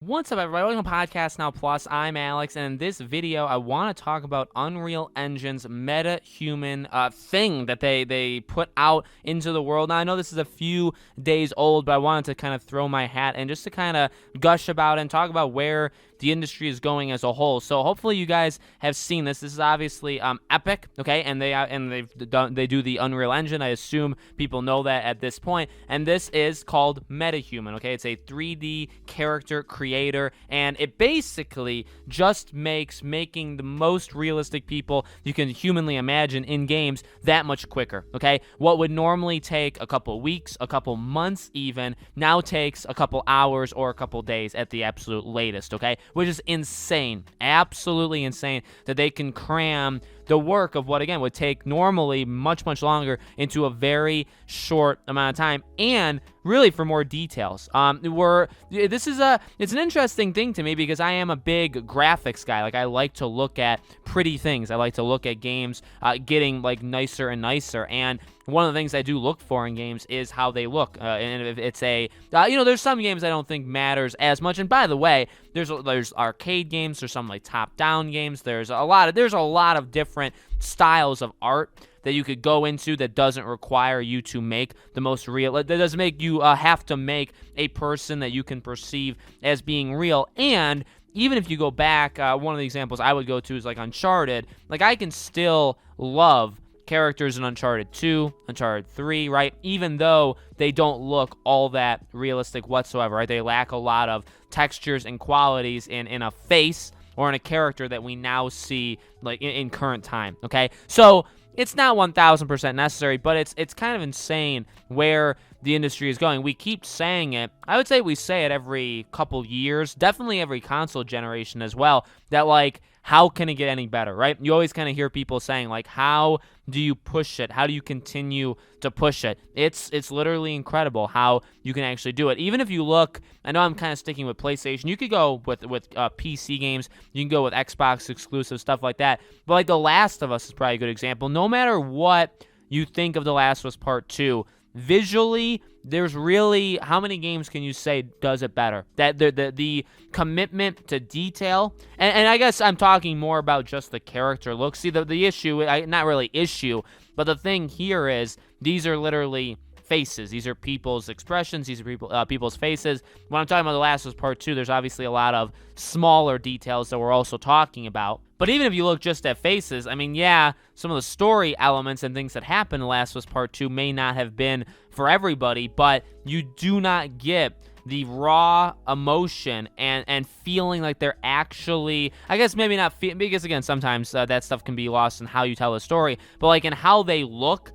What's up, everybody? Welcome to Podcast Now Plus. I'm Alex, and in this video, I want to talk about Unreal Engine's MetaHuman thing that they put out into the world. Now, I know this is a few days old, but I wanted to kind of throw my hat in just to kind of gush about it and talk about where the industry is going as a whole. So hopefully you guys have seen this. This is obviously Epic, okay, and they do the Unreal Engine. I assume people know that at this point. And this is called MetaHuman, okay? It's a 3D character creator, and it basically just makes making the most realistic people you can humanly imagine in games that much quicker, okay? What would normally take a couple weeks, a couple months even, now takes a couple hours or a couple days at the absolute latest, okay? Which is insane, absolutely insane that they can cram the work of what, again, would take normally much, much longer into a very short amount of time, and really for more details. It's an interesting thing to me because I am a big graphics guy. Like, I like to look at pretty things. I like to look at games getting like nicer and nicer, and one of the things I do look for in games is how they look. And if it's there's some games I don't think matters as much. And by the way, there's arcade games, there's some like top-down games. There's a lot of different styles of art that you could go into that doesn't require you to make the most real. That doesn't make you have to make a person that you can perceive as being real. And even if you go back, one of the examples I would go to is like Uncharted. Like, I can still love characters in Uncharted 2, Uncharted 3, right? Even though they don't look all that realistic whatsoever, right? They lack a lot of textures and qualities in a face or in a character that we now see like in current time, okay? So it's not 1,000% necessary, but it's kind of insane where the industry is going. We keep saying it. I would say we say it every couple years, definitely every console generation as well, that like, how can it get any better, right? You always kind of hear people saying, like, how do you push it? How do you continue to push it? It's literally incredible how you can actually do it. Even if you look, I know I'm kind of sticking with PlayStation. You could go with PC games. You can go with Xbox exclusive stuff like that. But like The Last of Us is probably a good example. No matter what you think of The Last of Us Part 2, visually, there's really, how many games can you say does it better? That the commitment to detail, and I guess I'm talking more about just the character look. See, the issue, not really issue, but the thing here is these are literally faces. These are people's expressions. These are people's faces. When I'm talking about The Last of Us Part 2, there's obviously a lot of smaller details that we're also talking about. But even if you look just at faces, I mean, yeah, some of the story elements and things that happen in The Last of Us Part 2 may not have been for everybody, but you do not get the raw emotion and feeling like they're actually, I guess maybe not, because again, sometimes that stuff can be lost in how you tell a story, but like in how they look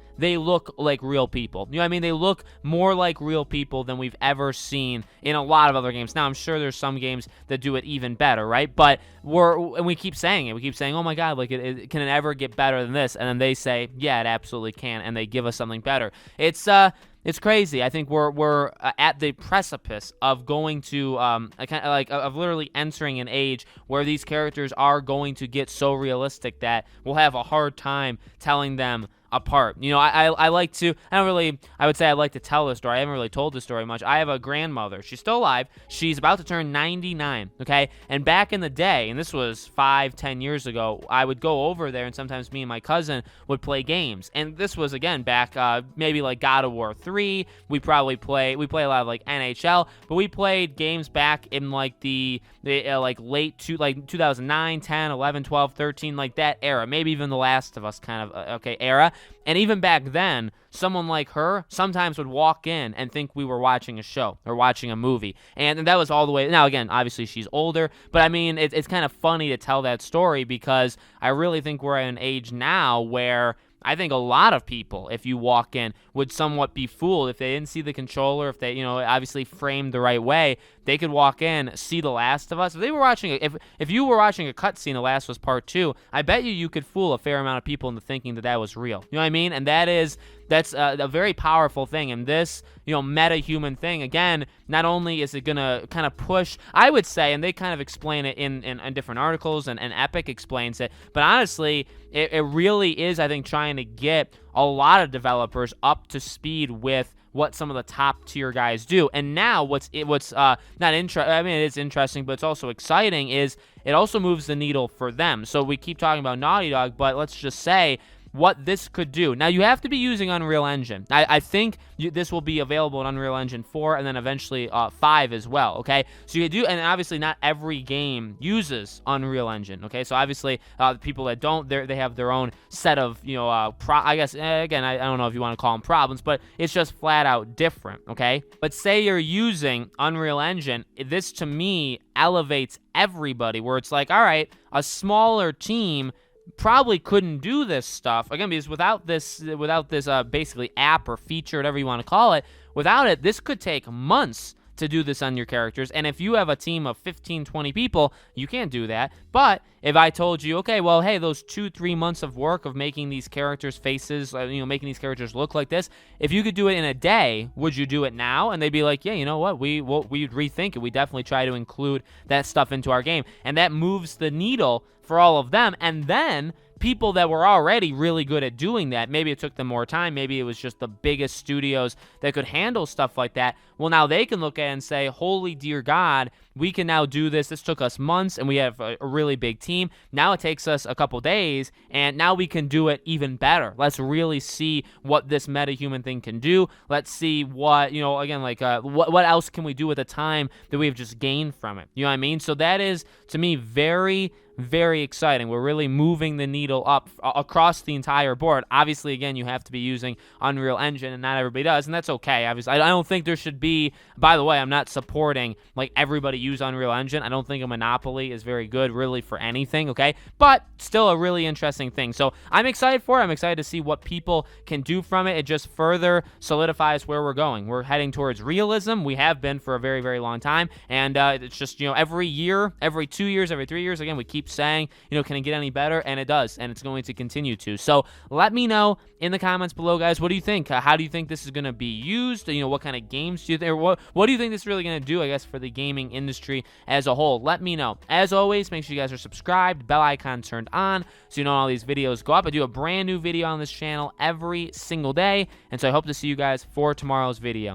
like real people. You know what I mean? They look more like real people than we've ever seen in a lot of other games. Now, I'm sure there's some games that do it even better, right? But we keep saying it. We keep saying, oh my God, like, can it ever get better than this? And then they say, yeah, it absolutely can, and they give us something better. It's crazy. I think we're at the precipice of going to of literally entering an age where these characters are going to get so realistic that we'll have a hard time telling them apart. You know, I would say I like to tell this story. I haven't really told this story much. I have a grandmother. She's still alive. She's about to turn 99, okay? And back in the day, and this was 5-10 years ago, I would go over there, and sometimes me and my cousin would play games. And this was, again, back maybe like God of War 3. We play a lot of like NHL, but we played games back in like the late 2009, 10, 11, 12, 13, like that era. Maybe even The Last of Us kind of era. And even back then, someone like her sometimes would walk in and think we were watching a show or watching a movie. And that was all the way. Now, again, obviously she's older, but I mean, it's kind of funny to tell that story because I really think we're at an age now where I think a lot of people, if you walk in, would somewhat be fooled if they didn't see the controller, if they, obviously framed the right way. They could walk in, see The Last of Us. If you were watching a cutscene, The Last of Us Part 2, I bet you could fool a fair amount of people into thinking that was real. You know what I mean? And that's a very powerful thing. And this, MetaHuman thing, again, not only is it going to kind of push, I would say, and they kind of explain it in different articles, and Epic explains it, but honestly, it really is, I think, trying to get a lot of developers up to speed with what some of the top tier guys do. And now what's not interesting, I mean, it is interesting, but it's also exciting, is it also moves the needle for them. So we keep talking about Naughty Dog, but let's just say what this could do. Now, you have to be using Unreal Engine. I think this will be available in Unreal Engine 4 and then eventually 5 as well, okay? So you do, and obviously not every game uses Unreal Engine, okay? So obviously, the people that don't, they have their own set of, I guess, again, I don't know if you want to call them problems, but it's just flat out different, okay? But say you're using Unreal Engine, this to me elevates everybody, where it's like, all right, a smaller team probably couldn't do this stuff, again, because without this basically app or feature, whatever you want to call it, without it, this could take months to do this on your characters. And if you have a team of 15, 20 people, you can't do that. But if I told you, okay, well, hey, those 2-3 months of work of making these characters' faces, making these characters look like this, if you could do it in a day, would you do it now? And they'd be like, yeah, you know what, we'd rethink it. We definitely try to include that stuff into our game. And that moves the needle for all of them. And then people that were already really good at doing that, maybe it took them more time, maybe it was just the biggest studios that could handle stuff like that, well, now they can look at it and say, holy dear God, we can now do this. This took us months, and we have a really big team. Now it takes us a couple days, and now we can do it even better. Let's really see what this MetaHuman thing can do. Let's see what, again, like what else can we do with the time that we've just gained from it? You know what I mean? So that is, to me, very, very exciting. We're really moving the needle up across the entire board. Obviously, again, you have to be using Unreal Engine, and not everybody does, and that's okay. Obviously, I don't think there should be, by the way, I'm not supporting like everybody use Unreal Engine. I don't think a monopoly is very good really for anything, okay? But still a really interesting thing. So I'm excited for it. I'm excited to see what people can do from it. It just further solidifies where we're going. We're heading towards realism. We have been for a very, very long time, and it's just, every year, every 2 years, every 3 years, again, we keep saying, can it get any better? And it does, and it's going to continue to. So let me know in the comments below, guys. What do you think? How do you think this is going to be used? What kind of games do you think, or what do you think this is really going to do, I guess, for the gaming industry as a whole? Let me know. As always, make sure you guys are subscribed, bell icon turned on, so you know all these videos go up. I do a brand new video on this channel every single day, and so I hope to see you guys for tomorrow's video.